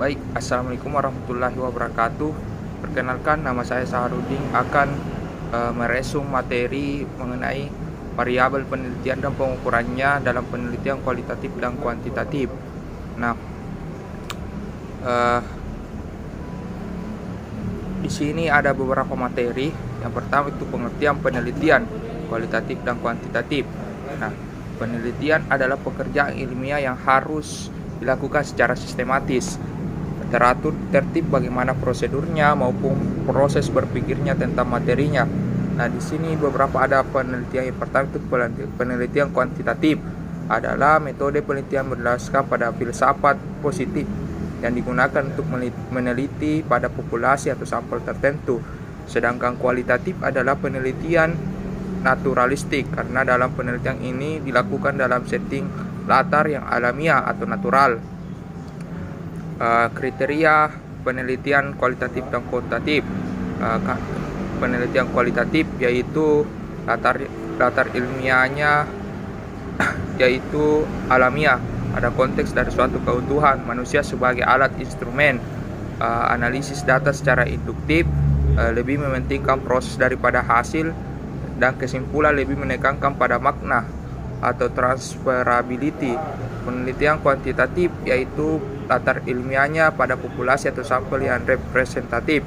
Baik, Assalamualaikum warahmatullahi wabarakatuh. Perkenalkan, nama saya Saharudin akan meresum materi mengenai variabel penelitian dan pengukurannya dalam penelitian kualitatif dan kuantitatif. Nah, eh, di sini ada beberapa materi. Yang pertama itu pengertian penelitian kualitatif dan kuantitatif. Nah, penelitian adalah pekerjaan ilmiah yang harus dilakukan secara sistematis, teratur, tertib bagaimana prosedurnya maupun proses berpikirnya tentang materinya. Nah, di sini beberapa ada penelitian. Yang pertama itu penelitian kuantitatif, adalah metode penelitian berdasarkan pada filsafat positif yang digunakan untuk meneliti pada populasi atau sampel tertentu. Sedangkan kualitatif adalah penelitian naturalistik, karena dalam penelitian ini dilakukan dalam setting latar yang alamiah atau natural. Kriteria penelitian kualitatif dan kuantitatif. Penelitian kualitatif yaitu latar ilmiahnya yaitu alamiah, ada konteks dari suatu keutuhan manusia sebagai alat instrumen. Analisis data secara induktif, lebih mementingkan proses daripada hasil, dan kesimpulan lebih menekankan pada makna atau transferability. Penelitian kuantitatif yaitu latar ilmiahnya pada populasi atau sampel yang representatif,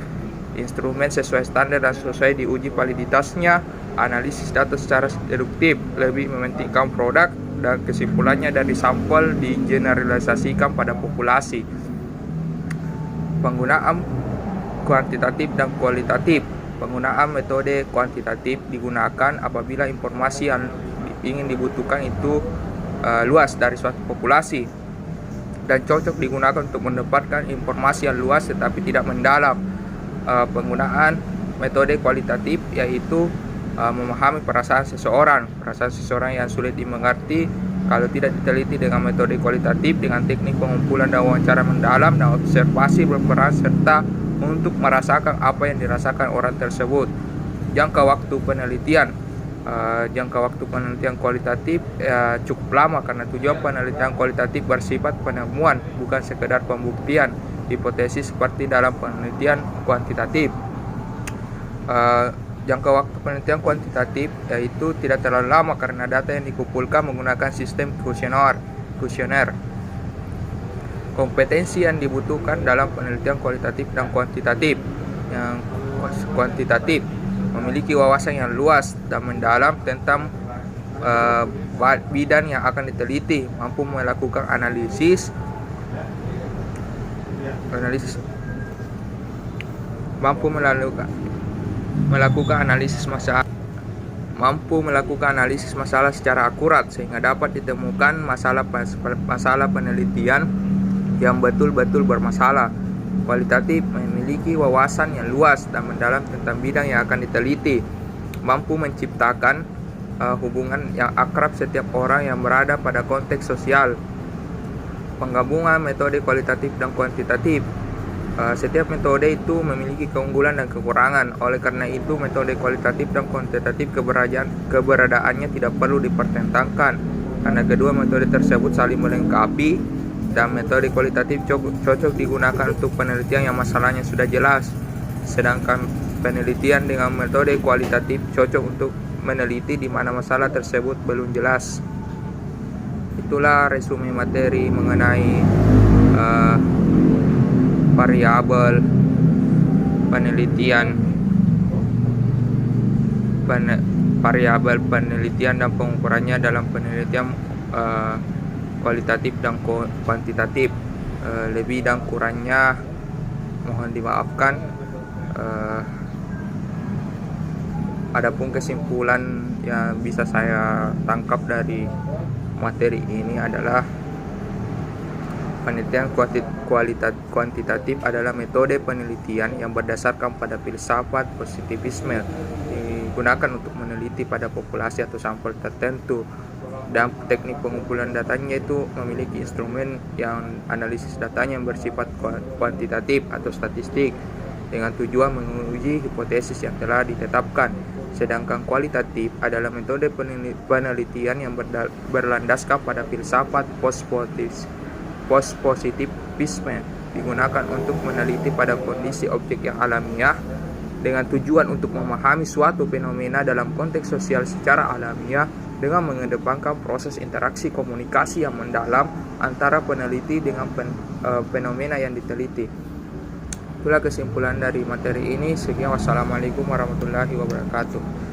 instrumen sesuai standar dan sesuai diuji validitasnya. Analisis data secara deduktif, lebih mementingkan produk dan kesimpulannya dari sampel digeneralisasikan pada populasi. Penggunaan kuantitatif dan kualitatif. Penggunaan metode kuantitatif digunakan apabila informasi yang ingin dibutuhkan itu luas dari suatu populasi dan cocok digunakan untuk mendapatkan informasi yang luas tetapi tidak mendalam. Penggunaan metode kualitatif yaitu memahami perasaan seseorang yang sulit dimengerti kalau tidak diteliti. Dengan metode kualitatif, dengan teknik pengumpulan dan wawancara mendalam dan observasi berperan serta untuk merasakan apa yang dirasakan orang tersebut. Jangka waktu penelitian kualitatif cukup lama, karena tujuan penelitian kualitatif bersifat penemuan, bukan sekedar pembuktian hipotesis seperti dalam penelitian kuantitatif. Jangka waktu penelitian kuantitatif yaitu tidak terlalu lama karena data yang dikumpulkan menggunakan sistem kuesioner. Kompetensi yang dibutuhkan dalam penelitian kualitatif dan kuantitatif. Yang kuantitatif memiliki wawasan yang luas dan mendalam tentang bidang yang akan diteliti, mampu melakukan analisis masalah secara akurat sehingga dapat ditemukan masalah penelitian yang betul-betul bermasalah. Kualitatif memiliki wawasan yang luas dan mendalam tentang bidang yang akan diteliti, mampu menciptakan hubungan yang akrab setiap orang yang berada pada konteks sosial. Penggabungan metode kualitatif dan kuantitatif. Setiap metode itu memiliki keunggulan dan kekurangan. Oleh karena itu, metode kualitatif dan kuantitatif keberadaannya tidak perlu dipertentangkan, karena kedua metode tersebut saling melengkapi. Dan metode kualitatif cocok digunakan untuk penelitian yang masalahnya sudah jelas, sedangkan penelitian dengan metode kualitatif cocok untuk meneliti di mana masalah tersebut belum jelas. Itulah resume materi mengenai variabel penelitian dan pengukurannya dalam penelitian kualitatif dan kuantitatif. Lebih dan kurangnya mohon dimaafkan. Adapun kesimpulan yang bisa saya tangkap dari materi ini adalah penelitian kuantitatif adalah metode penelitian yang berdasarkan pada filsafat positivisme, digunakan untuk meneliti pada populasi atau sampel tertentu, dan teknik pengumpulan datanya itu memiliki instrumen yang analisis datanya yang bersifat kuantitatif atau statistik dengan tujuan menguji hipotesis yang telah ditetapkan. Sedangkan kualitatif adalah metode penelitian yang berlandaskan pada filsafat postpositivisme, digunakan untuk meneliti pada kondisi objek yang alamiah dengan tujuan untuk memahami suatu fenomena dalam konteks sosial secara alamiah dengan mengedepankan proses interaksi komunikasi yang mendalam antara peneliti dengan fenomena yang diteliti. Itulah kesimpulan dari materi ini. Sekian, wassalamualaikum warahmatullahi wabarakatuh.